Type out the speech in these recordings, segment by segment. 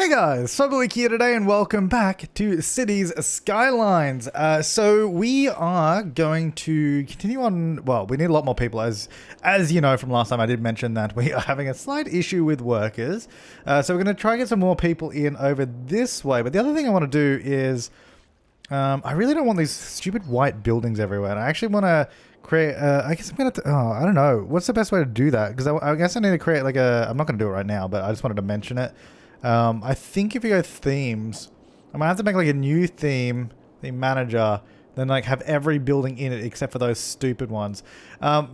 Hey guys, Flabaliki here today and welcome back to Cities Skylines. So we are going to continue on, well, we need a lot more people as you know from last time I did mention that we are having a slight issue with workers. So we're going to try and get some more people in over this way. But the other thing I want to do is, I really don't want these stupid white buildings everywhere. And I actually want to create, I guess I'm going to, I don't know. What's the best way to do that? Because I guess I need to create like I'm not going to do it right now, but I just wanted to mention it. I think if you go themes, I might have to make like a new theme manager, then like have every building in it except for those stupid ones.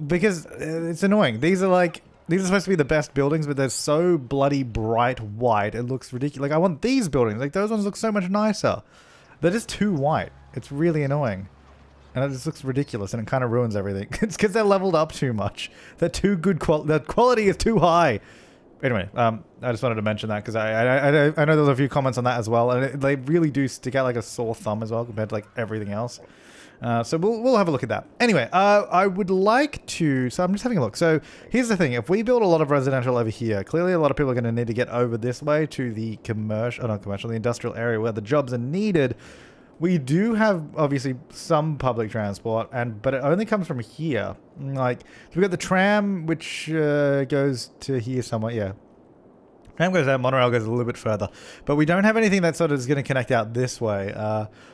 Because it's annoying. These are supposed to be the best buildings, but they're so bloody bright white. It looks ridiculous. Like I want these buildings. Like those ones look so much nicer. They're just too white. It's really annoying. And it just looks ridiculous and it kind of ruins everything. It's because they're leveled up too much. They're too good the quality is too high. Anyway, I just wanted to mention that because I know there's a few comments on that as well, and they really do stick out like a sore thumb as well compared to like everything else. So we'll have a look at that. Anyway, I would like to. So I'm just having a look. So here's the thing: if we build a lot of residential over here, clearly a lot of people are going to need to get over this way to the the industrial area where the jobs are needed. We do have obviously some public transport, but it only comes from here. Like we've got the tram, which goes to here somewhere. Yeah, tram goes there. Monorail goes a little bit further, but we don't have anything that sort of is going to connect out this way.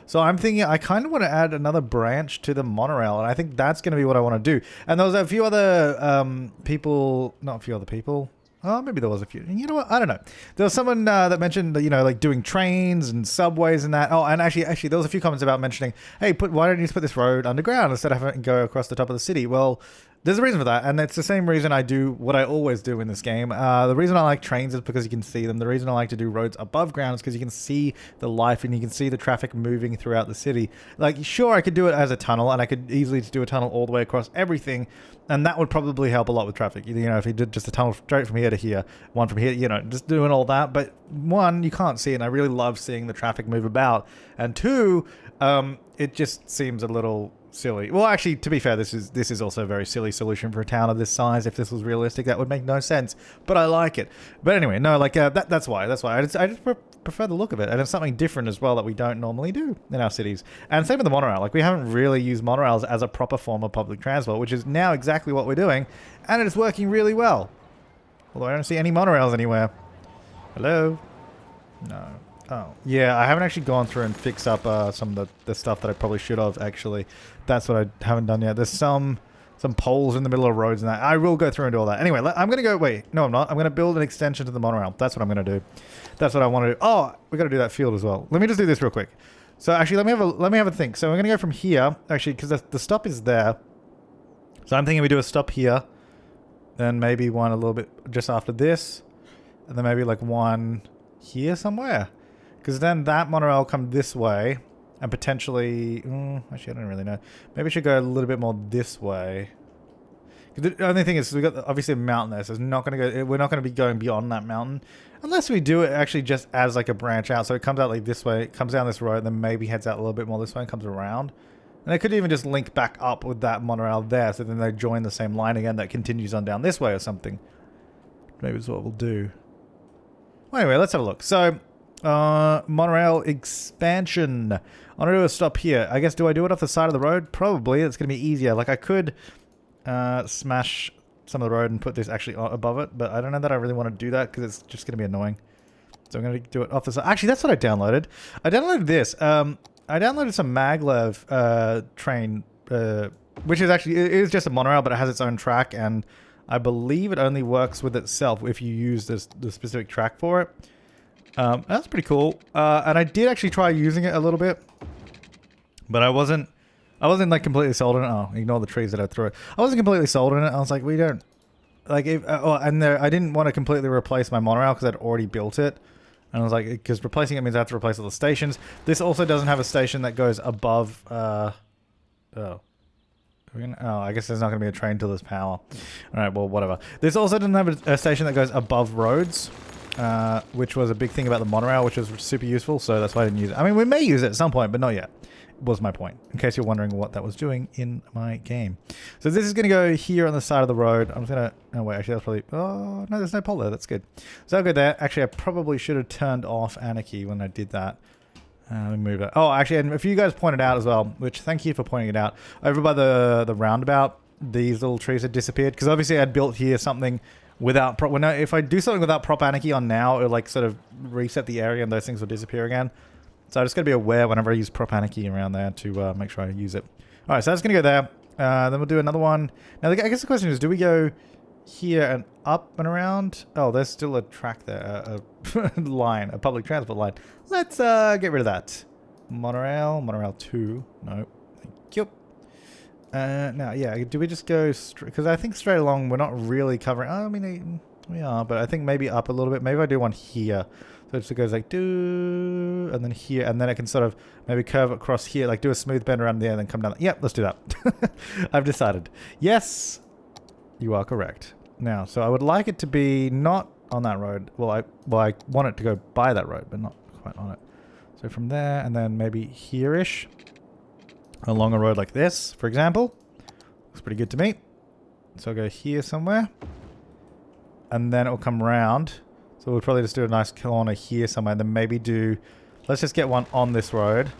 So I'm thinking I kind of want to add another branch to the monorail, and I think that's going to be what I want to do. And there was a few other people, not a few other people. Oh, maybe there was a few. You know what? I don't know. There was someone that mentioned, you know, like doing trains and subways and that. Oh, and actually, there was a few comments about mentioning, hey, why don't you just put this road underground instead of having to go across the top of the city? Well, there's a reason for that, and it's the same reason I do what I always do in this game. The reason I like trains is because you can see them. The reason I like to do roads above ground is because you can see the life and you can see the traffic moving throughout the city. Like, sure, I could do it as a tunnel, and I could easily do a tunnel all the way across everything, and that would probably help a lot with traffic. You know, if you did just a tunnel straight from here to here, one from here, you know, just doing all that. But one, you can't see it, and I really love seeing the traffic move about. And two, it just seems a little silly. Well, actually, to be fair, this is also a very silly solution for a town of this size. If this was realistic, that would make no sense. But I like it. But anyway, no, like that's why. I just prefer the look of it, and it's something different as well that we don't normally do in our cities. And same with the monorail. Like we haven't really used monorails as a proper form of public transport, which is now exactly what we're doing, and it is working really well. Although I don't see any monorails anywhere. Hello? No. Oh, yeah, I haven't actually gone through and fixed up some of the stuff that I probably should have, actually. That's what I haven't done yet. There's some poles in the middle of roads and that. I will go through and do all that. Anyway, I'm going to go... Wait, no, I'm not. I'm going to build an extension to the monorail. That's what I'm going to do. That's what I want to do. Oh, we got to do that field as well. Let me just do this real quick. So, actually, let me have a think. So, we're going to go from here, actually, because the stop is there. So, I'm thinking we do a stop here. Then maybe one a little bit just after this. And then maybe like one here somewhere. Because then that monorail will come this way, and potentially... actually, I don't really know. Maybe it should go a little bit more this way. The only thing is, we've got obviously a mountain there, so it's not going to go. We're not going to be going beyond that mountain, unless we do it actually just as like a branch out. So it comes out like this way, it comes down this road, and then maybe heads out a little bit more this way and comes around. And it could even just link back up with that monorail there, so then they join the same line again that continues on down this way or something. Maybe that's what we'll do. Well, anyway, let's have a look. So... Monorail Expansion. I'm gonna do a stop here. I guess, do I do it off the side of the road? Probably. It's gonna be easier. Like I could smash some of the road and put this actually above it, but I don't know that I really want to do that because it's just gonna be annoying. So I'm gonna do it off the side. Actually, that's what I downloaded. I downloaded this. I downloaded some maglev train, which is actually, it is just a monorail, but it has its own track, and I believe it only works with itself if you use the specific track for it. That's pretty cool. And I did actually try using it a little bit, but I wasn't like completely sold on it. Oh, ignore the trees that I threw. I wasn't completely sold on it. I was like, we don't like if, I didn't want to completely replace my monorail because I'd already built it. And I was like, because replacing it means I have to replace all the stations. This also doesn't have a station that goes above, I guess there's not going to be a train till there's power. Alright, well, whatever. This also doesn't have a station that goes above roads. which was a big thing about the monorail, which was super useful, so that's why I didn't use it. I mean, we may use it at some point, but not yet. Was my point, in case you're wondering what that was doing in my game. So this is going to go here on the side of the road. I'm just going to... Oh, wait, actually, that's probably... Oh, no, there's no pole there. That's good. So I'll go there. Actually, I probably should have turned off Anarchy when I did that. Let me move it. Oh, actually, and a few guys pointed out as well, which thank you for pointing it out. Over by the roundabout, these little trees had disappeared. Because obviously I'd built here something without... if I do something without prop Anarchy on now, it'll like sort of reset the area and those things will disappear again. So I just got to be aware whenever I use prop Anarchy around there to make sure I use it. All right, so that's going to go there. Then we'll do another one. Now, I guess the question is, do we go here and up and around? Oh, there's still a track there, a line, a public transport line. Let's get rid of that. Monorail 2. No, thank you. Now, yeah, do we just go straight? Because I think straight along, we're not really covering. I mean, we are, but I think maybe up a little bit. Maybe I do one here. So it just goes like do, and then here, and then I can sort of maybe curve across here, like do a smooth bend around there, and then come down. Yep, let's do that. I've decided. Yes, you are correct. Now, so I would like it to be not on that road. Well, I want it to go by that road, but not quite on it. So from there, and then maybe here-ish, along a road like this, for example. Looks pretty good to me. So I'll go here somewhere, and then it'll come round. So we'll probably just do a nice corner here somewhere, and then maybe do... Let's just get one on this road.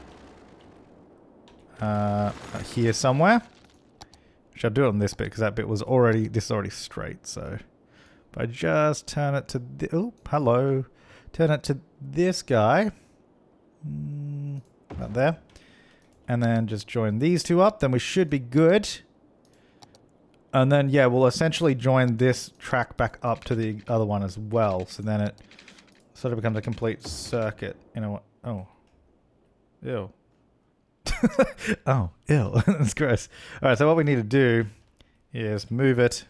Here somewhere. Which I'll do it on this bit, because that bit was already... This is already straight, so... If I just turn it to... Oh, hello. Turn it to this guy. About there. And then just join these two up, then we should be good. And then, yeah, we'll essentially join this track back up to the other one as well. So then it sort of becomes a complete circuit. You know what? Oh. Ew. Oh, ew. That's gross. All right, so what we need to do is move it.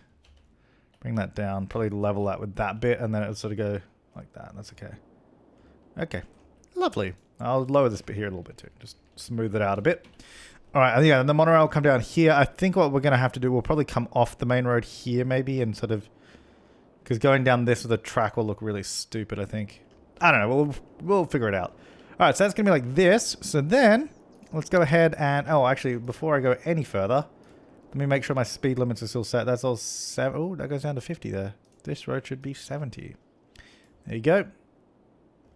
Bring that down. Probably level that with that bit. And then it'll sort of go like that. That's okay. Okay. Lovely. I'll lower this bit here a little bit too. Just smooth it out a bit. All right, yeah, and the monorail will come down here. I think what we're going to have to do, we'll probably come off the main road here maybe and sort of... Because going down this with a track will look really stupid, I think. I don't know, we'll figure it out. All right, so that's going to be like this. So then, let's go ahead and... Oh, actually, before I go any further, let me make sure my speed limits are still set. That's all 7... Oh, that goes down to 50 there. This road should be 70. There you go.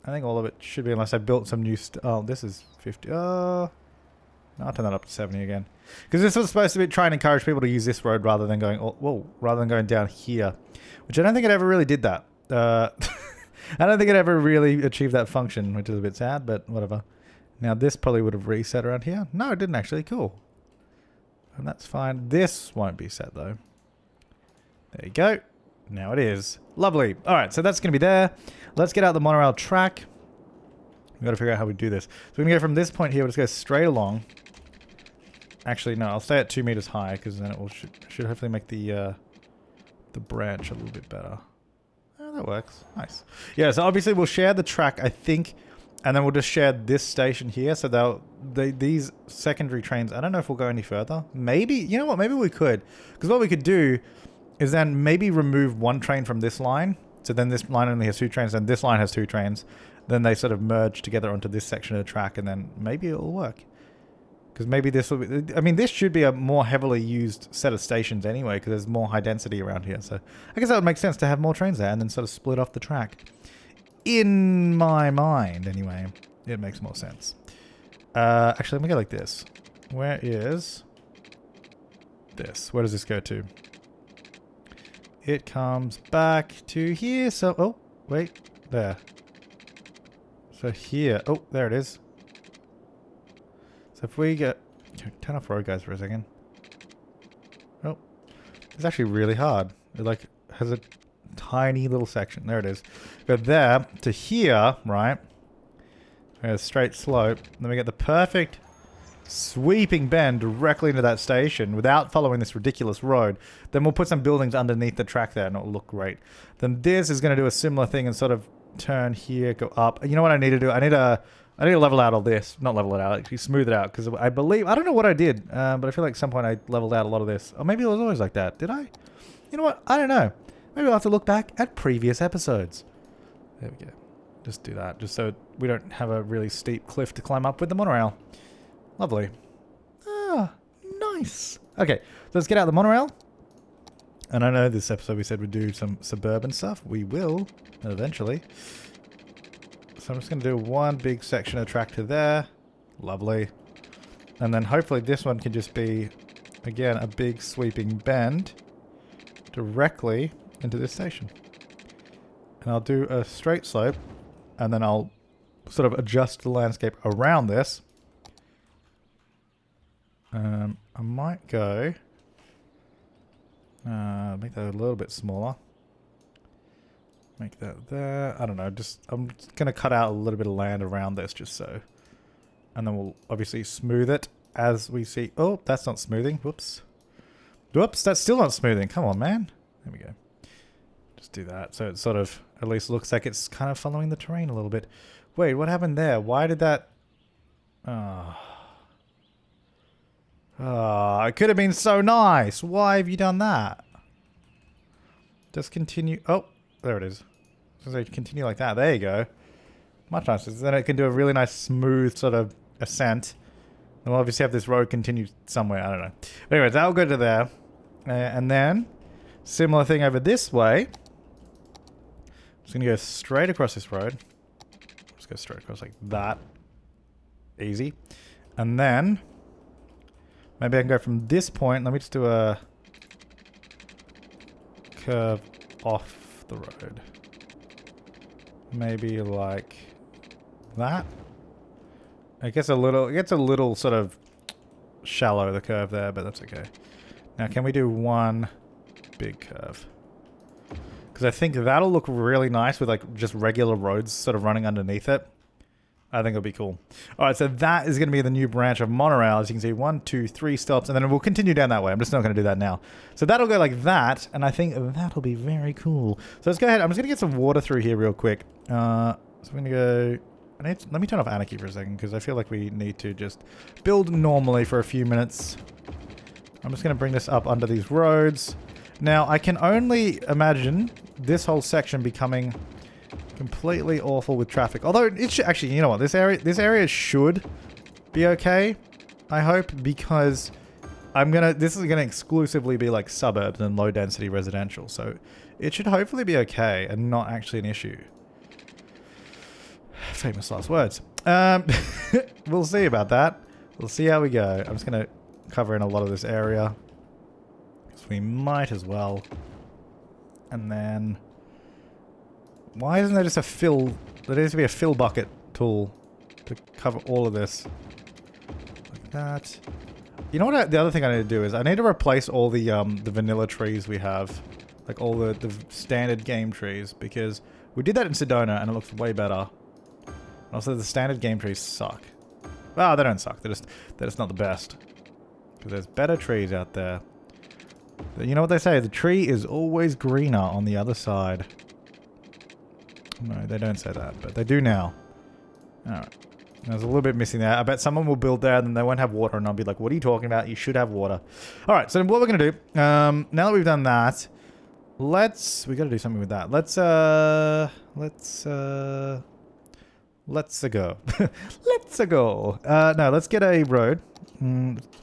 I think all of it should be, unless I built some new... Oh, this is 50. I'll turn that up to 70 again. Because this was supposed to be trying to encourage people to use this road rather than going... Whoa, rather than going down here. Which I don't think it ever really did that. I don't think it ever really achieved that function, which is a bit sad, but whatever. Now this probably would have reset around here. No, it didn't actually. Cool. And that's fine. This won't be set though. There you go. Now it is. Lovely. All right, so that's going to be there. Let's get out the monorail track. We've got to figure out how we do this. So we're going to go from this point here. We'll just go straight along. Actually, no, I'll stay at 2 meters high because then it will should hopefully make the branch a little bit better. Oh, that works. Nice. Yeah, so obviously we'll share the track, I think, and then we'll just share this station here. So these secondary trains, I don't know if we'll go any further. Maybe, you know what, maybe we could. Because what we could do is then maybe remove one train from this line. So then this line only has 2 trains, and this line has 2 trains. Then they sort of merge together onto this section of the track, and then maybe it'll work. Because maybe this will be... I mean, this should be a more heavily used set of stations anyway, because there's more high density around here. So I guess that would make sense to have more trains there and then sort of split off the track. In my mind, anyway, it makes more sense. Actually, let me go like this. Where is this? Where does this go to? It comes back to here. So, oh, wait, there. So here, oh, there it is. So if we get, turn off road guys for a second. Oh, it's actually really hard. It like has a tiny little section. There it is. Go there to here, right? A straight slope. Then we get the perfect sweeping bend directly into that station without following this ridiculous road. Then we'll put some buildings underneath the track there and it'll look great. Then this is going to do a similar thing and sort of turn here, go up. You know what I need to do? I need to level out all this. Not level it out, actually smooth it out. Because I believe, I don't know what I did, but I feel like at some point I leveled out a lot of this. Or maybe it was always like that. Did I? You know what? I don't know. Maybe I'll have to look back at previous episodes. There we go. Just do that, just so we don't have a really steep cliff to climb up with the monorail. Lovely. Ah, nice. Okay, so let's get out the monorail. And I know this episode we said we'd do some suburban stuff. We will, eventually. So I'm just going to do one big section of track to there. Lovely. And then hopefully this one can just be, again, a big sweeping bend directly into this station. And I'll do a straight slope, and then I'll sort of adjust the landscape around this. I might go... make that a little bit smaller. Make that there. I don't know. I'm just going to cut out a little bit of land around this just so. And then we'll obviously smooth it as we see. Oh, that's not smoothing. Whoops. Whoops, that's still not smoothing. Come on, man. There we go. Just do that. So it sort of at least looks like it's kind of following the terrain a little bit. Wait, what happened there? Why did that... Oh, it could have been so nice. Why have you done that? Just continue. Oh, there it is. So continue like that. There you go. Much nicer. Then it can do a really nice smooth sort of ascent. And we'll obviously have this road continue somewhere. I don't know. But anyways, that'll go to there. And then, similar thing over this way. I'm just going to go straight across this road. Just go straight across like that. Easy. And then... maybe I can go from this point. Let me just do a curve off the road. Maybe like that. It gets a little sort of shallow, the curve there, but that's okay. Now, can we do one big curve? Because I think that'll look really nice with like just regular roads sort of running underneath it. I think it'll be cool. All right, so that is going to be the new branch of Monorail. As you can see, 1, 2, 3 stops, and then we'll continue down that way. I'm just not going to do that now. So that'll go like that, and I think that'll be very cool. So let's go ahead. I'm just going to get some water through here real quick. So I'm going to go... let me turn off Anarchy for a second, because I feel like we need to just build normally for a few minutes. I'm just going to bring this up under these roads. Now, I can only imagine this whole section becoming... completely awful with traffic. Although it should actually, you know what, this area should be okay. I hope, because this is gonna exclusively be like suburbs and low density residential. So it should hopefully be okay and not actually an issue. Famous last words. We'll see about that. We'll see how we go. I'm just gonna cover in a lot of this area, because we might as well. And then... why isn't there just a fill... there needs to be a fill bucket tool to cover all of this. Like that. You know what the other thing I need to do is I need to replace all the vanilla trees we have. Like all the standard game trees. Because we did that in Sedona and it looks way better. And also the standard game trees suck. Well, they don't suck. They're just not the best. Because there's better trees out there. But you know what they say? The tree is always greener on the other side. No, they don't say that, but they do now. Alright. There's a little bit missing there. I bet someone will build there and then they won't have water and I'll be like, what are you talking about? You should have water. Alright, so what we're going to do, now that we've done that, we got to do something with that. Let's go. Let's go. No, let's get a road.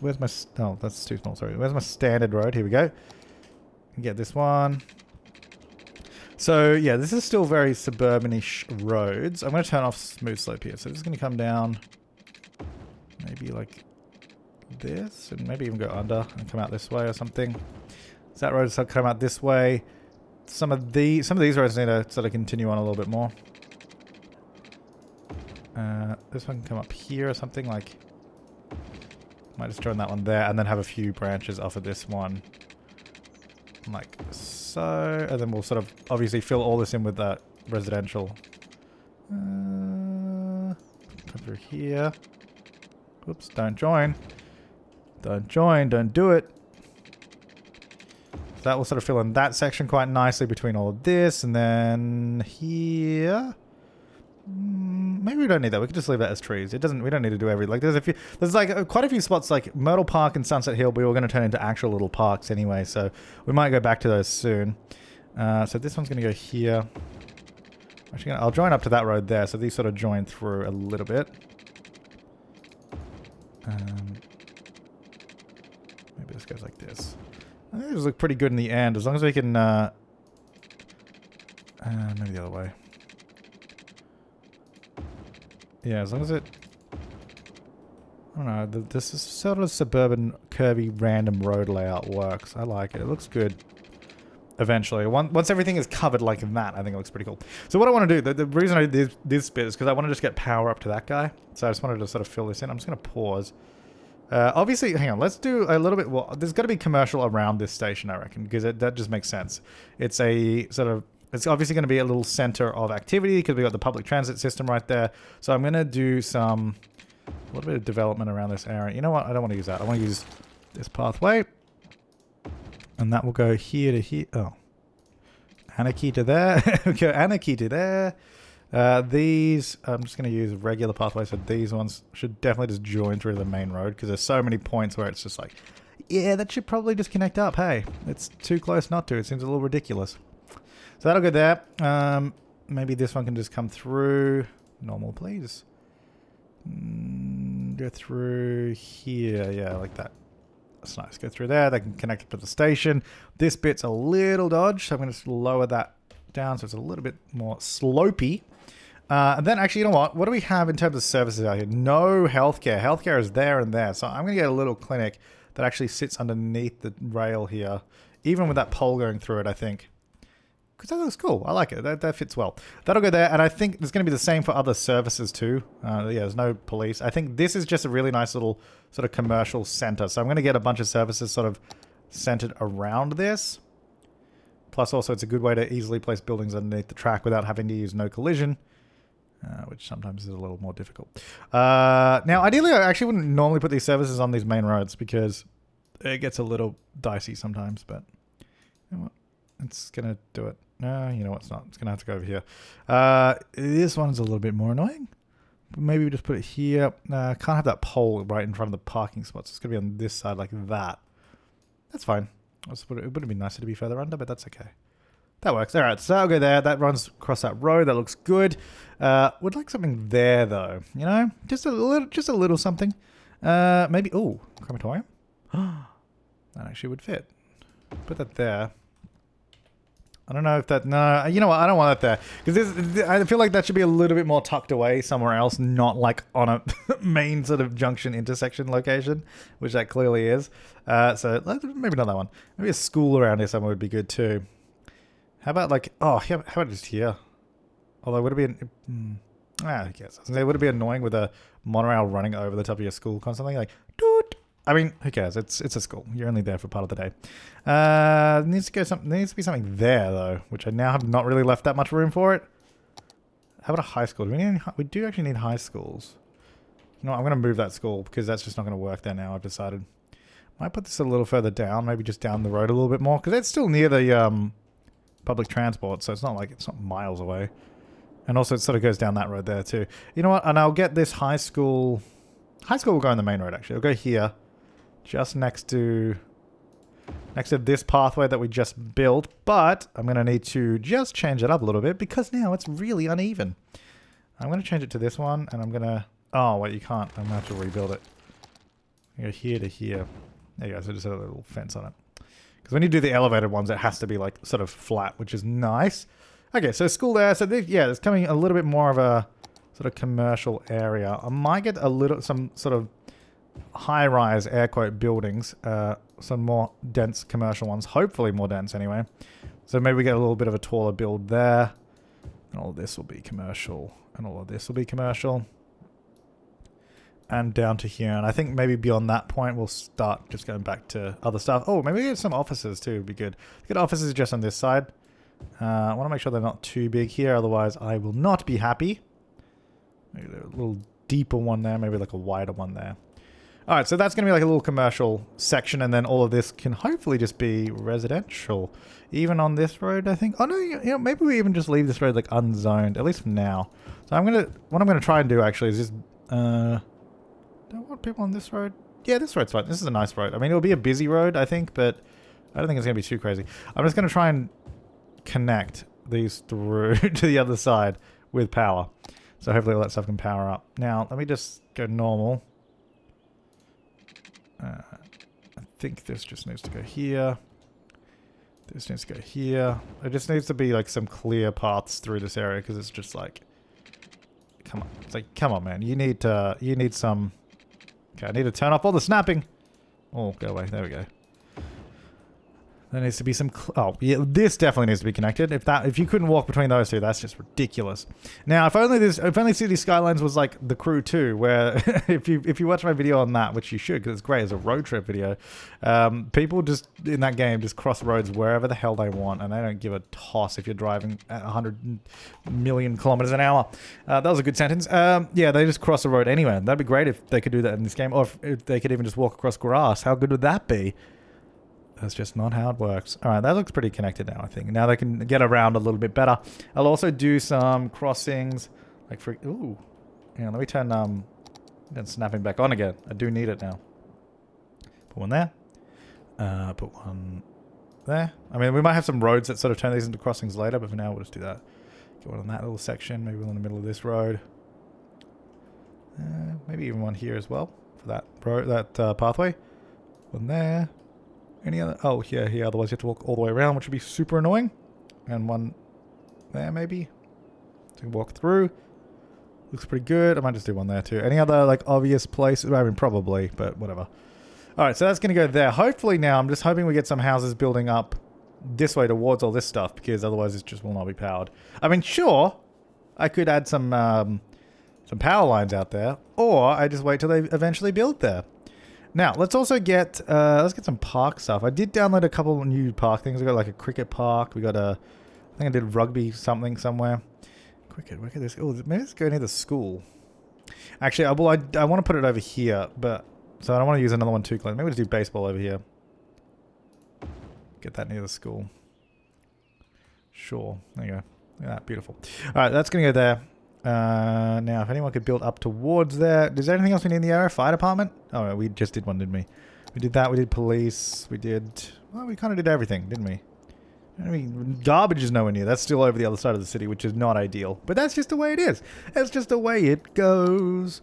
Where's my, oh, that's too small, sorry. Where's my standard road? Here we go. Get this one. So, yeah, this is still very suburban-ish roads. I'm going to turn off smooth slope here. So, this is going to come down maybe like this, and maybe even go under and come out this way or something. So that road will come out this way. Some of these roads need to sort of continue on a little bit more. This one can come up here or something, like... might just join that one there, and then have a few branches off of this one. Like so, and then we'll sort of obviously fill all this in with that residential. Come through here. Oops, don't join. Don't join, don't do it. So that will sort of fill in that section quite nicely between all of this, and then here. Maybe we don't need that. We could just leave that as trees. We don't need to do everything. Like there's like quite a few spots like Myrtle Park and Sunset Hill, but we're going to turn into actual little parks anyway, so we might go back to those soon. So this one's going to go here. Actually, I'll join up to that road there, so these sort of join through a little bit. Maybe this goes like this. I think these look pretty good in the end, as long as we can, maybe the other way. Yeah, as long as it... I don't know, this is sort of suburban, curvy, random road layout works. I like it. It looks good. Eventually. Once everything is covered like that, I think it looks pretty cool. So what I want to do, the reason I did this bit is because I want to just get power up to that guy. So I just wanted to sort of fill this in. I'm just going to pause. Obviously, hang on, let's do a little bit... Well, there's got to be commercial around this station, I reckon, because that just makes sense. It's a sort of... It's obviously going to be a little center of activity because we got the public transit system right there. So I'm going to do a little bit of development around this area. You know what? I don't want to use that. I want to use this pathway. And that will go here to here. Oh. Anarchy to there. Okay, anarchy to there. These, I'm just going to use regular pathways. So these ones should definitely just join through the main road because there's so many points where it's just like, yeah, that should probably just connect up. Hey, it's too close not to. It seems a little ridiculous. So that'll go there. Maybe this one can just come through. Normal, please. Go through here. Yeah, like that. That's nice. Go through there. They can connect up to the station. This bit's a little dodge, so I'm going to lower that down so it's a little bit more slopey. And then actually, you know what? What do we have in terms of services out here? No healthcare. Healthcare is there and there. So I'm going to get a little clinic that actually sits underneath the rail here, even with that pole going through it, I think. Because that looks cool. I like it. That fits well. That'll go there. And I think there's going to be the same for other services too. Yeah, there's no police. I think this is just a really nice little sort of commercial center. So I'm going to get a bunch of services sort of centered around this. Plus also it's a good way to easily place buildings underneath the track without having to use no collision. Which sometimes is a little more difficult. Now, ideally, I actually wouldn't normally put these services on these main roads because it gets a little dicey sometimes. But you know what? It's going to do it. No, you know what? It's not. It's going to have to go over here. This one's a little bit more annoying. Maybe we just put it here. Can't have that pole right in front of the parking spots. It's going to be on this side like that. That's fine. It would have been nicer to be further under, but that's okay. That works. All right, so I'll go there. That runs across that road. That looks good. Would like something there, though. You know? Just a little something. Maybe... Oh, crematorium? That actually would fit. Put that there. I don't know if that... No, you know what? I don't want that there. Because I feel like that should be a little bit more tucked away somewhere else, not like on a main sort of junction intersection location, which that clearly is. So maybe not that one. Maybe a school around here somewhere would be good too. How about like... Oh, how about just here? Although would it be... I guess. It would it be annoying with a monorail running over the top of your school constantly? Like... Doot! I mean, who cares? It's a school. You're only there for part of the day. Needs to be something there though, which I now have not really left that much room for it. How about a high school? We do actually need high schools. No, I'm going to move that school because that's just not going to work there now. I've decided. Might put this a little further down, maybe just down the road a little bit more because it's still near the public transport, so it's not like it's not miles away. And also, it sort of goes down that road there too. You know what? And I'll get this high school. High school will go on the main road actually. It'll go here. Just next to this pathway that we just built, but I'm going to need to just change it up a little bit because now it's really uneven. I'm going to change it to this one, and I'm going to... Oh, wait, you can't. I'm going to have to rebuild it. Go here to here. There you go, so just a little fence on it. Because when you do the elevated ones, it has to be like sort of flat, which is nice. Okay, so school there. So yeah, it's coming a little bit more of a sort of commercial area. I might get some sort of high-rise air quote buildings, some more dense commercial ones, hopefully more dense anyway. So maybe we get a little bit of a taller build there, and all of this will be commercial, and all of this will be commercial, and down to here. And I think maybe beyond that point we'll start just going back to other stuff. Oh, maybe we get some offices too, would be good. Get offices just on this side. I want to make sure they're not too big here, otherwise I will not be happy. Maybe a little deeper one there, maybe like a wider one there. Alright, so that's going to be like a little commercial section, and then all of this can hopefully just be residential. Even on this road, I think. Oh no, you know, maybe we even just leave this road like unzoned, at least for now. So what I'm going to try and do actually is just, do I want people on this road? Yeah, this road's fine. This is a nice road. I mean, it'll be a busy road, I think, but I don't think it's going to be too crazy. I'm just going to try and connect these through to the other side with power. So hopefully all that stuff can power up. Now, let me just go normal. I think this just needs to go here. This needs to go here. It just needs to be like some clear paths through this area because it's just like, come on. It's like, come on, man. You need some. Okay, I need to turn off all the snapping. Oh, go away. There we go. There needs to be some... oh, yeah, this definitely needs to be connected. If you couldn't walk between those two, that's just ridiculous. Now, if only City Skylines was like The Crew 2, where if you watch my video on that, which you should, because it's great, it's a road trip video, people just, in that game, just cross roads wherever the hell they want, and they don't give a toss if you're driving at 100 million kilometers an hour. That was a good sentence. Yeah, they just cross the road anywhere. That'd be great if they could do that in this game, or if they could even just walk across grass. How good would that be? That's just not how it works. All right, that looks pretty connected now, I think. Now they can get around a little bit better. I'll also do some crossings, like for... ooh. Yeah, let me turn snapping back on again. I do need it now. Put one there. Put one there. I mean, we might have some roads that sort of turn these into crossings later, but for now, we'll just do that. Get one on that little section, maybe one in the middle of this road. Maybe even one here as well for that pathway. One there. Any other? Oh, yeah, here. Otherwise, you have to walk all the way around, which would be super annoying. And one there, maybe. So you can walk through. Looks pretty good. I might just do one there, too. Any other, like, obvious places? I mean, probably, but whatever. All right, so that's going to go there. Hopefully now, I'm just hoping we get some houses building up this way towards all this stuff, because otherwise it just will not be powered. I mean, sure, I could add some power lines out there, or I just wait till they eventually build there. Now, let's also get, let's get some park stuff. I did download a couple of new park things. We got like a cricket park. We got a, I think I did rugby something somewhere. Cricket, where could this go? Oh, maybe let's go near the school. Actually, I want to put it over here, but, so I don't want to use another one too close. Maybe we'll just do baseball over here. Get that near the school. Sure, there you go. Look at that, beautiful. All right, that's going to go there. Now, if anyone could build up towards there. Is there anything else we need in the area? Fire department? Oh, no, we just did one, didn't we? We did that. We did police. We did... well, we kind of did everything, didn't we? I mean, garbage is nowhere near. That's still over the other side of the city, which is not ideal. But that's just the way it is. That's just the way it goes.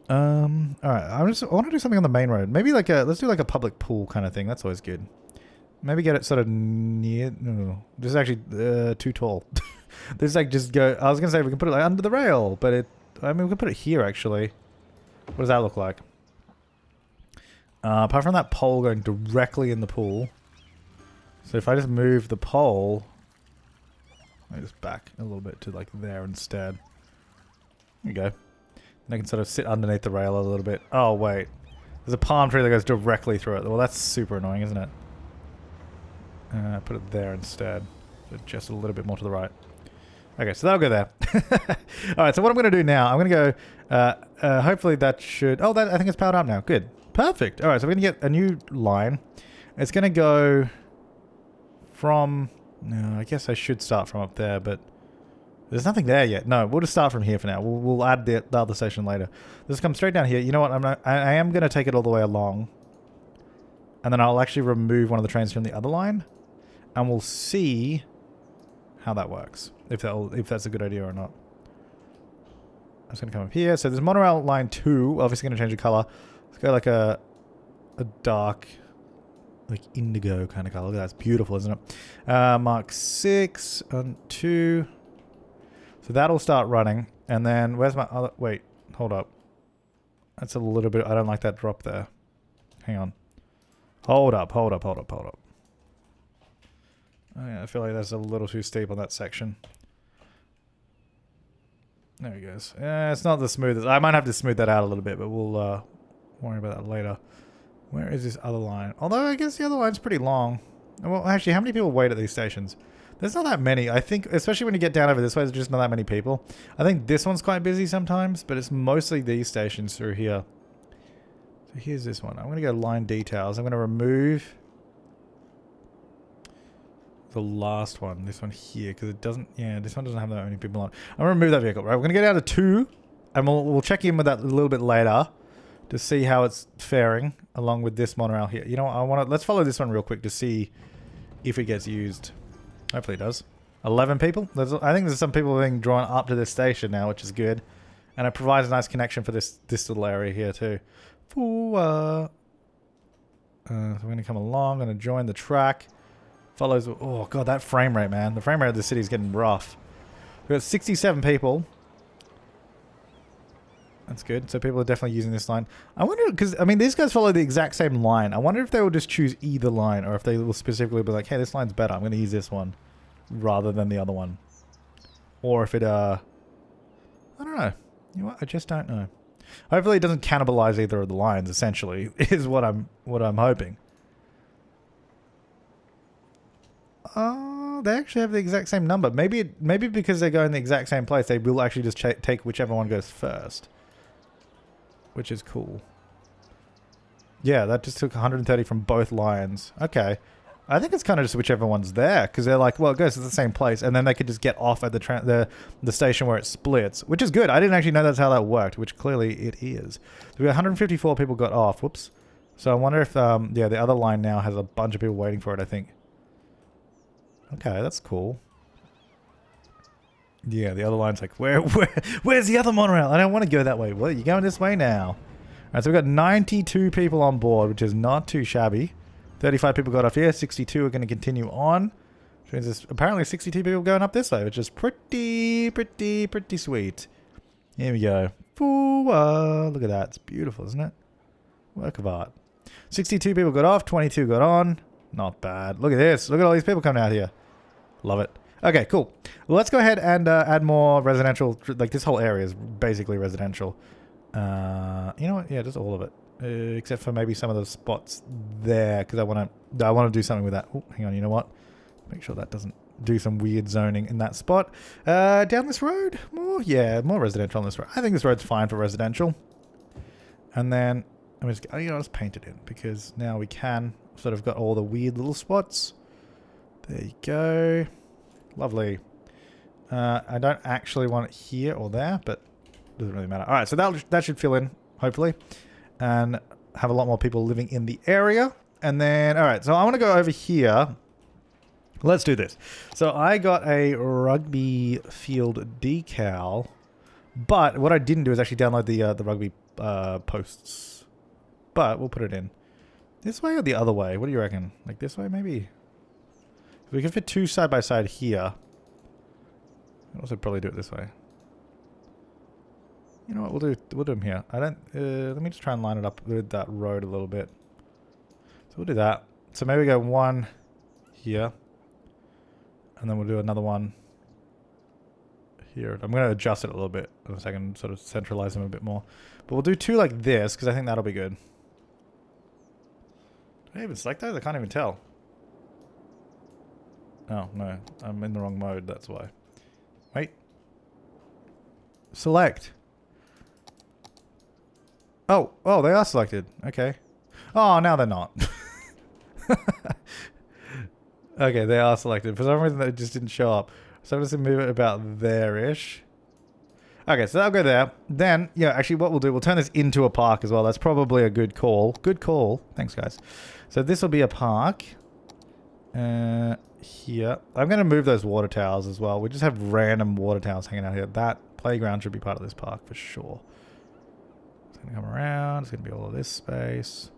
All right. I want to do something on the main road. Maybe like a... let's do like a public pool kind of thing. That's always good. Maybe get it sort of near... no. This is actually too tall. This like just go... I was going to say we can put it like under the rail, but it... I mean, we can put it here actually. What does that look like? Apart from that pole going directly in the pool. So if I just move the pole... let me just back a little bit to like there instead. There you go. And I can sort of sit underneath the rail a little bit. Oh, wait. There's a palm tree that goes directly through it. Well, that's super annoying, isn't it? Put it there instead. So just a little bit more to the right. Okay, so that'll go there. Alright, so what I'm going to do now, I'm going to go... hopefully that should... oh, that I think it's powered up now. Good. Perfect. Alright, so we're going to get a new line. It's going to go from... no, I guess I should start from up there, but... there's nothing there yet. No, we'll just start from here for now. We'll add the other station later. This come straight down here. You know what? I am going to take it all the way along. And then I'll actually remove one of the trains from the other line. And we'll see how that works. If that's a good idea or not. I'm just going to come up here. So there's monorail line 2. Obviously going to change the color. Let's go like a dark, like indigo kind of color. Look at that. It's beautiful, isn't it? Mark 6 on 2. So that'll start running. And then where's my other... wait, hold up. That's a little bit... I don't like that drop there. Hang on. Hold up. Oh yeah, I feel like that's a little too steep on that section. There he goes. Yeah, it's not the smoothest. I might have to smooth that out a little bit, but we'll worry about that later. Where is this other line? Although I guess the other line's pretty long. Well, actually, how many people wait at these stations? There's not that many. I think, especially when you get down over this way, there's just not that many people. I think this one's quite busy sometimes, but it's mostly these stations through here. So here's this one. I'm going to go line details. I'm going to remove the last one, this one here, because it doesn't, yeah, this one doesn't have that many people on. I'm going to remove that vehicle, right? We're going to go down to 2, and we'll check in with that a little bit later to see how it's faring along with this monorail here. You know what, let's follow this one real quick to see if it gets used. Hopefully it does. 11 people. I think there's some people being drawn up to this station now, which is good. And it provides a nice connection for this little area here too. So we're going to come along, going to join the track. Follows... Oh, God, that frame rate, man. The frame rate of the city is getting rough. We've got 67 people. That's good. So people are definitely using this line. I wonder, because, I mean, these guys follow the exact same line. I wonder if they will just choose either line, or if they will specifically be like, hey, this line's better. I'm going to use this one rather than the other one. Or if it, I don't know. You know what? I just don't know. Hopefully it doesn't cannibalize either of the lines, essentially, is what I'm hoping. Oh, they actually have the exact same number. Maybe because they're going the exact same place, they will actually just take whichever one goes first. Which is cool. Yeah, that just took 130 from both lines. Okay. I think it's kind of just whichever one's there, because they're like, well, it goes to the same place, and then they could just get off at the station where it splits, which is good. I didn't actually know that's how that worked, which clearly it is. So we got 154 people got off. Whoops. So I wonder if, yeah, the other line now has a bunch of people waiting for it, I think. Okay, that's cool. Yeah, the other line's like, where's the other monorail? I don't want to go that way. Well, you're going this way now. All right, so we've got 92 people on board, which is not too shabby. 35 people got off here. 62 are going to continue on. Which means there's apparently 62 people going up this way, which is pretty sweet. Here we go. Ooh, look at that. It's beautiful, isn't it? Work of art. 62 people got off. 22 got on. Not bad. Look at this. Look at all these people coming out here. Love it. Okay, cool. Well, let's go ahead and add more residential. Like, this whole area is basically residential. You know what? Yeah, just all of it. Except for maybe some of those spots there, because I want to do something with that. Oh, hang on. You know what? Make sure that doesn't do some weird zoning in that spot. Down this road? More? Yeah, more residential on this road. I think this road's fine for residential. And then, let's paint it in, because now we can sort of got all the weird little spots. There you go. Lovely. I don't actually want it here or there, but it doesn't really matter. All right, so that should fill in, hopefully, and have a lot more people living in the area. And then, all right, so I want to go over here. Let's do this. So I got a rugby field decal, but what I didn't do is actually download the rugby posts. But we'll put it in. This way or the other way? What do you reckon? Like this way, maybe? We can fit two side by side here. I'll also probably do it this way. You know what? We'll do them here. I don't. Let me just try and line it up with that road a little bit. So we'll do that. So maybe go one here, and then we'll do another one here. I'm going to adjust it a little bit so I can sort of centralize them a bit more. But we'll do two like this because I think that'll be good. Did I even select those? I can't even tell. Oh, no. I'm in the wrong mode, that's why. Wait. Select. Oh, they are selected. Okay. Oh, now they're not. Okay, they are selected. For some reason, they just didn't show up. So I'm just going to move it about there-ish. Okay, so that'll go there. Then, yeah, actually what we'll do, we'll turn this into a park as well. That's probably a good call. Good call. Thanks, guys. So this will be a park. Here. I'm going to move those water towers as well. We just have random water towers hanging out here. That playground should be part of this park for sure. It's going to come around. It's going to be all of this space.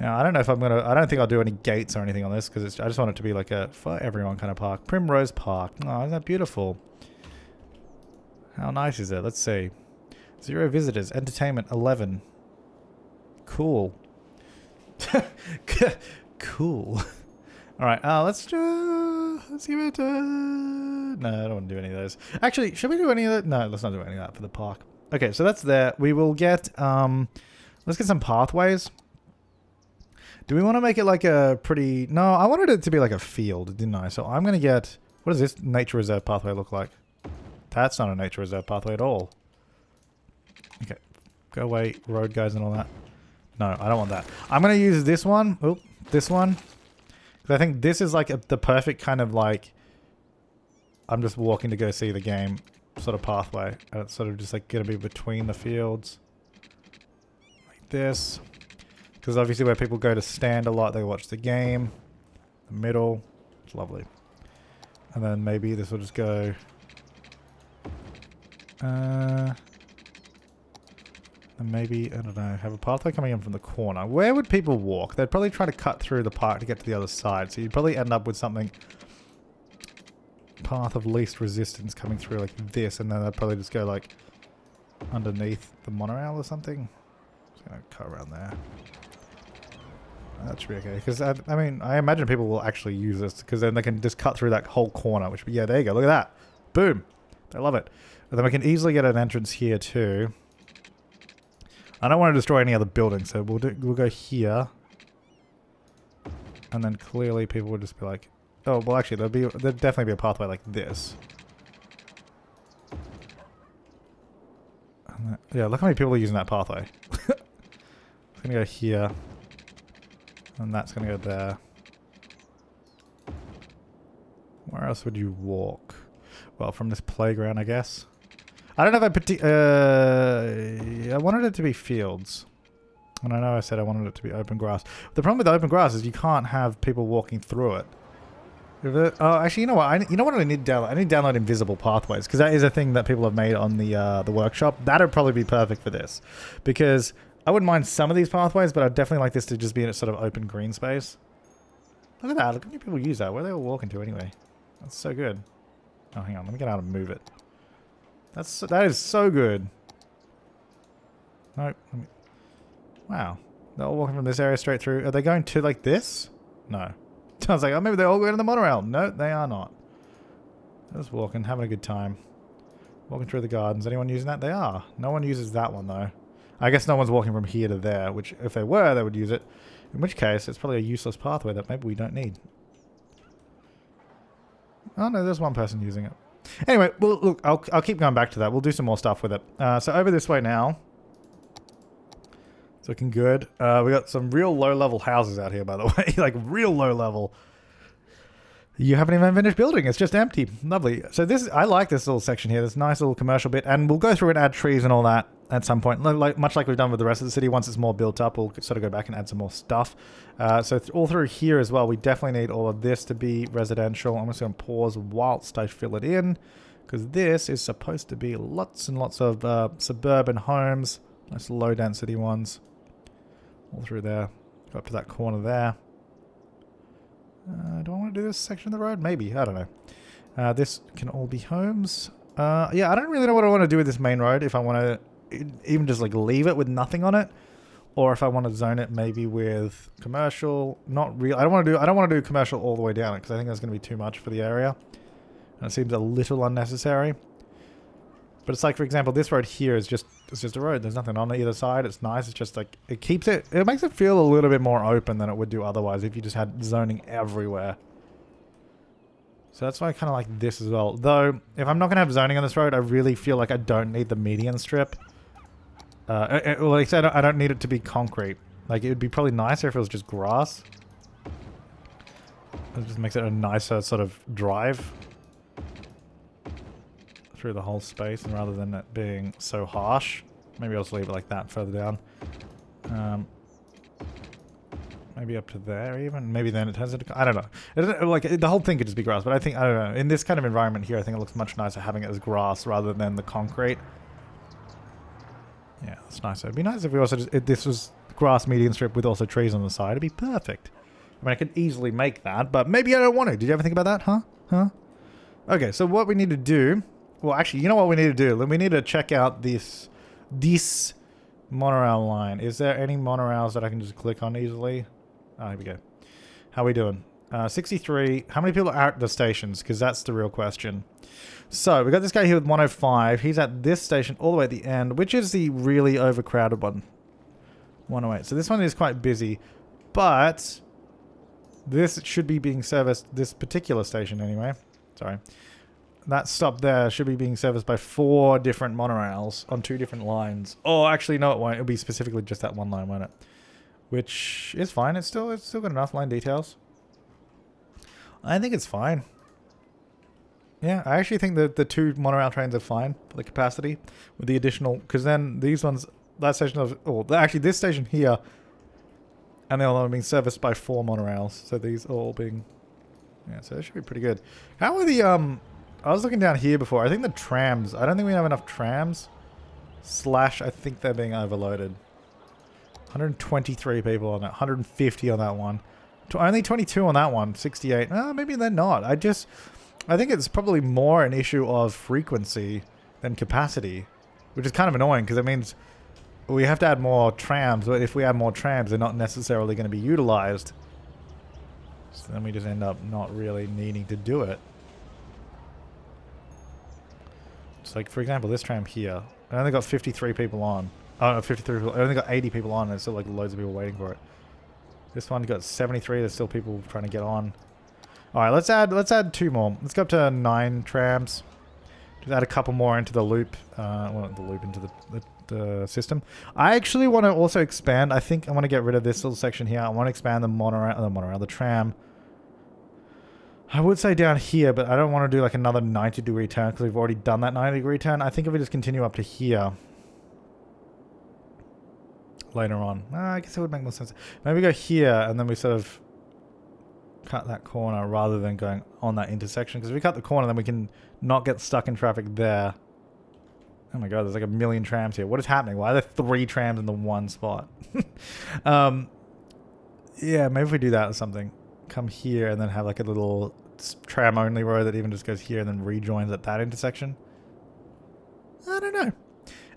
Now, I don't know if I'm going to... I don't think I'll do any gates or anything on this because I just want it to be like a for everyone kind of park. Primrose Park. Oh, isn't that beautiful? How nice is it? Let's see. 0 visitors. Entertainment 11. Cool. Cool. All right. Let's give it. No, I don't want to do any of those. Actually, should we do any of that? No, let's not do any of that for the park. Okay, so that's there. We will get. Let's get some pathways. Do we want to make it like a pretty? No, I wanted it to be like a field, didn't I? So I'm gonna get. What does this nature reserve pathway look like? That's not a nature reserve pathway at all. Okay, go away, road guys and all that. No, I don't want that. I'm gonna use this one. Oh, this one. Because I think this is like the perfect kind of like. I'm just walking to go see the game sort of pathway, and it's sort of just like gonna be between the fields, like this. Because obviously where people go to stand a lot, they watch the game. The middle. It's lovely. And then maybe this will just go... and maybe, I don't know, have a pathway coming in from the corner. Where would people walk? They'd probably try to cut through the park to get to the other side. So you'd probably end up with something... path of least resistance coming through like this. And then they'd probably just go like... underneath the monorail or something. Just gonna cut around there. That should be okay. Because, I mean, I imagine people will actually use this. Because then they can just cut through that whole corner. Which, yeah, there you go. Look at that. Boom. I love it. And then we can easily get an entrance here too. I don't want to destroy any other buildings, so we'll go here. And then clearly people would just be like, oh, well actually there'd definitely be a pathway like this. And yeah, look how many people are using that pathway. It's gonna go here. And that's gonna go there. Where else would you walk? Well, from this playground, I guess. I don't know if I wanted it to be fields. And I know I said I wanted it to be open grass. The problem with open grass is you can't have people walking through it. Oh, actually, you know what? You know what I need to download? I need to download invisible pathways, because that is a thing that people have made on the workshop. That would probably be perfect for this. Because I wouldn't mind some of these pathways, but I'd definitely like this to just be in a sort of open green space. Look at that. Look how many people use that. Where are they all walking to anyway? That's so good. Oh, hang on. Let me get out and move it. That is so good. Nope. Wow. They're all walking from this area straight through. Are they going to like this? No. I was like, oh, maybe they're all going to the monorail. No, they are not. They're just walking, having a good time. Walking through the gardens. Anyone using that? They are. No one uses that one, though. I guess no one's walking from here to there, which if they were, they would use it. In which case, it's probably a useless pathway that maybe we don't need. Oh, no, there's one person using it. Anyway, well, look, I'll keep going back to that. We'll do some more stuff with it. So over this way now. It's looking good. We got some real low-level houses out here, by the way. Like, real low-level. You haven't even finished building. It's just empty. Lovely. So I like this little section here. This nice little commercial bit. And we'll go through and add trees and all that at some point. Much like we've done with the rest of the city. Once it's more built up, we'll sort of go back and add some more stuff. So all through here as well, we definitely need all of this to be residential. I'm just going to pause whilst I fill it in. Because this is supposed to be lots and lots of suburban homes. Nice low-density ones. All through there. Go up to that corner there. Do I want to do this section of the road? Maybe. I don't know. This can all be homes. Yeah, I don't really know what I want to do with this main road. If I want to even just like leave it with nothing on it. Or if I want to zone it maybe with commercial. Not real. I don't want to do commercial all the way down it. Because I think that's going to be too much for the area. And it seems a little unnecessary. But it's like, for example, this road here is just a road. There's nothing on either side. It's nice. It's just like, it makes it feel a little bit more open than it would do otherwise if you just had zoning everywhere. So that's why I kind of like this as well. Though, if I'm not going to have zoning on this road, I really feel like I don't need the median strip. Like I said, I don't need it to be concrete. Like, it would be probably nicer if it was just grass. It just makes it a nicer sort of drive through the whole space, and rather than it being so harsh, maybe I'll just leave it like that further down. Maybe up to there even. Maybe then it turns into, I don't know. Like the whole thing could just be grass, but I don't know. In this kind of environment here, I think it looks much nicer having it as grass rather than the concrete. Yeah, that's nicer. It'd be nice if we also if this was grass median strip with also trees on the side. It'd be perfect. I mean, I could easily make that, but maybe I don't want to. Did you ever think about that? Huh? Okay, so what we need to do. Well, actually, you know what we need to do? We need to check out this monorail line. Is there any monorails that I can just click on easily? Oh, here we go. How are we doing? 63. How many people are at the stations? Because that's the real question. So, we got this guy here with 105. He's at this station all the way at the end, which is the really overcrowded one. 108. So this one is quite busy. But this should be being serviced, this particular station anyway. Sorry. That stop there should be being serviced by 4 different monorails on 2 different lines. Oh, actually, no, it won't. It'll be specifically just that one line, won't it? Which is fine. It's still got enough line details. I think it's fine. Yeah, I actually think that the 2 monorail trains are fine for the capacity with the additional, because then these ones, that station of, oh, actually this station here, and they're all being serviced by 4 monorails. So these are all being, Yeah, so that should be pretty good. How are the I was looking down here before. I think the trams. I don't think we have enough trams. Slash, I think they're being overloaded. 123 people on that. 150 on that one. Only 22 on that one. 68. Maybe they're not. I think it's probably more an issue of frequency than capacity, which is kind of annoying because it means we have to add more trams. But if we add more trams, they're not necessarily going to be utilized. So then we just end up not really needing to do it. It's like, for example, this tram here. I only got 53 people on. Oh, no, 53 people. I only got 80 people on and there's still like loads of people waiting for it. This one got 73. There's still people trying to get on. Alright, let's add 2 more. Let's go up to 9 trams. Just add a couple more into the loop. Well, the loop into the system. I actually want to also expand. I think I want to get rid of this little section here. I want to expand the tram. I would say down here, but I don't want to do like another 90-degree turn because we've already done that 90-degree turn. I think if we just continue up to here later on. I guess it would make more sense. Maybe go here and then we sort of cut that corner rather than going on that intersection. Because if we cut the corner, then we can not get stuck in traffic there. Oh my god, there's like a million trams here. What is happening? Why are there 3 trams in the one spot? Yeah, maybe if we do that or something. Come here and then have like a little tram-only road that even just goes here and then rejoins at that intersection. I don't know.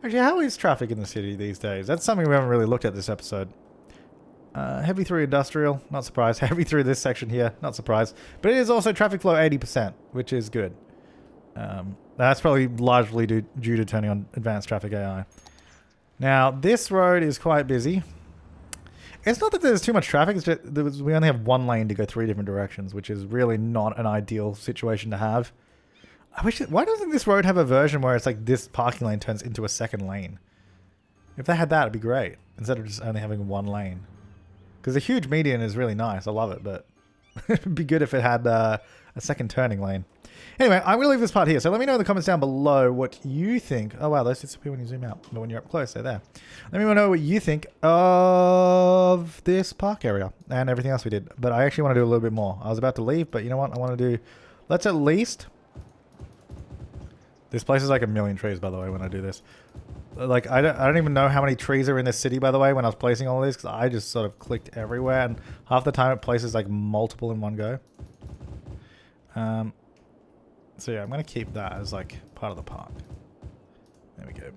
Actually, how is traffic in the city these days? That's something we haven't really looked at this episode. Heavy through industrial, not surprised. Heavy through this section here, not surprised. But it is also traffic flow 80%, which is good. That's probably largely due to turning on advanced traffic AI. Now, this road is quite busy. It's not that there's too much traffic, it's just we only have 1 lane to go 3 different directions, which is really not an ideal situation to have. Why doesn't this road have a version where it's like this parking lane turns into a 2nd lane? If they had that, it'd be great, instead of just only having 1 lane. Because the huge median is really nice, I love it, but it'd be good if it had a 2nd turning lane. Anyway, I'm going to leave this part here, so let me know in the comments down below what you think. Oh wow, those disappear when you zoom out, but when you're up close, they're there. Let me know what you think of this park area and everything else we did. But I actually want to do a little bit more. I was about to leave, but you know what? I want to do... Let's at least... This place is like a million trees, by the way, when I do this. Like, I don't even know how many trees are in this city, by the way, when I was placing all of these, because I just sort of clicked everywhere, and half the time it places like multiple in one go. So yeah, I'm going to keep that as like part of the park. There we go.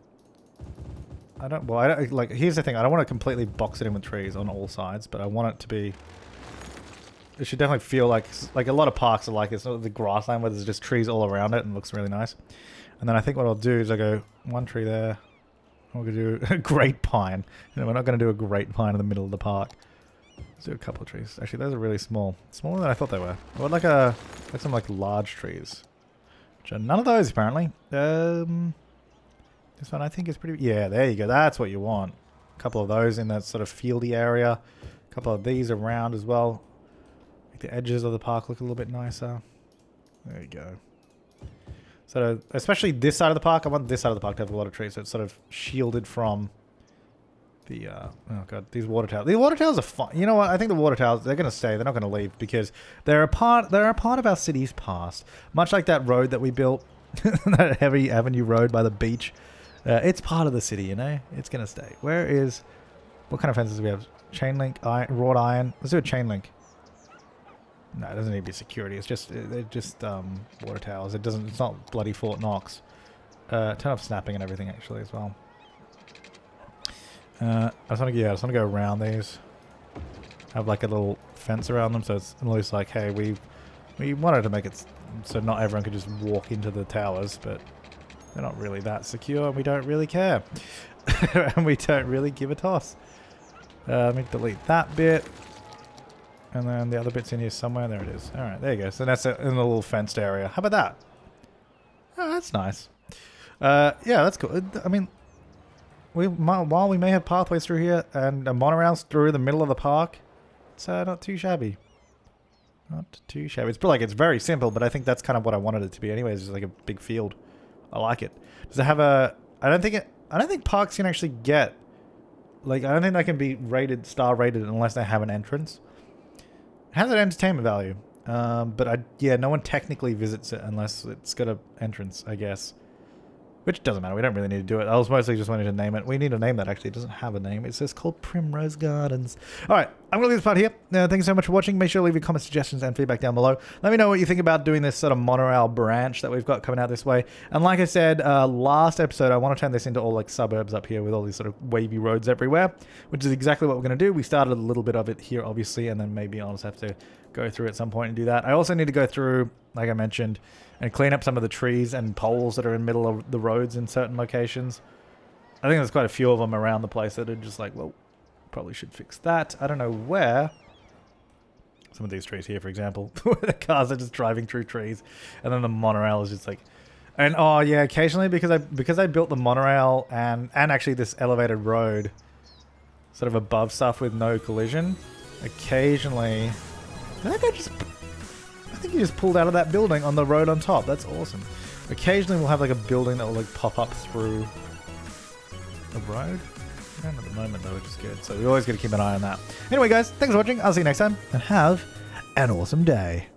I don't, like, here's the thing. I don't want to completely box it in with trees on all sides, but I want it to be, it should definitely feel like a lot of parks are like it's not the grassland where there's just trees all around it and it looks really nice. And then I think what I'll do is I go 1 tree there. We're going to do a great pine. You know, we're not going to do a great pine in the middle of the park. Let's do a couple of trees. Actually, those are really small. Smaller than I thought they were. I would like some like large trees. Which are none of those apparently. This one I think is pretty... Yeah, there you go. That's what you want. A couple of those in that sort of fieldy area. A couple of these around as well. Make the edges of the park look a little bit nicer. There you go. So especially this side of the park. I want this side of the park to have a lot of trees. So it's sort of shielded from the... oh god, these water towers. These water towers are fun. You know what? I think the water towers, they're going to stay. They're not going to leave because they're a part of our city's past. Much like that road that we built. That heavy avenue road by the beach. It's part of the city, you know? It's going to stay. Where is... What kind of fences do we have? Chain link, wrought iron. Let's do a chain link. No, it doesn't need to be security. It's just... They're just water towers. It's not bloody Fort Knox. Turn off snapping and everything, actually, as well. I just want to go around these. Have like a little fence around them, so it's at least like, hey, we wanted to make it so not everyone could just walk into the towers, but they're not really that secure, and we don't really care. And we don't really give a toss. Let me delete that bit. And then the other bit's in here somewhere. There it is. Alright, there you go. So that's in a little fenced area. How about that? Oh, that's nice. Yeah, that's cool. I mean... while we may have pathways through here and monorails through the middle of the park, it's not too shabby. Not too shabby. It's like it's very simple, but I think that's kind of what I wanted it to be. Anyways, it's like a big field. I like it. Does it have a? I don't think parks can actually get. Like I don't think they can be star rated unless they have an entrance. It has an entertainment value. Yeah, no one technically visits it unless it's got an entrance, I guess. Which doesn't matter. We don't really need to do it. I was mostly just wanting to name it. We need to name that, actually. It doesn't have a name. It's just called Primrose Gardens. All right. I'm going to leave this part here. Thank you so much for watching. Make sure to leave your comments, suggestions, and feedback down below. Let me know what you think about doing this sort of monorail branch that we've got coming out this way. And like I said, last episode, I want to turn this into all like suburbs up here with all these sort of wavy roads everywhere, which is exactly what we're going to do. We started a little bit of it here, obviously, and then maybe I'll just have to go through at some point and do that. I also need to go through, like I mentioned, and clean up some of the trees and poles that are in the middle of the roads in certain locations. I think there's quite a few of them around the place that are just like, well, probably should fix that. I don't know where. Some of these trees here, for example, where the cars are just driving through trees, and then the monorail is just like, and oh yeah, occasionally because I built the monorail and actually this elevated road, sort of above stuff with no collision. Occasionally, I think he just pulled out of that building on the road on top. That's awesome. Occasionally we'll have like a building that will like pop up through the road. At the moment though, which is good. So we always got to keep an eye on that. Anyway guys, thanks for watching. I'll see you next time and have an awesome day.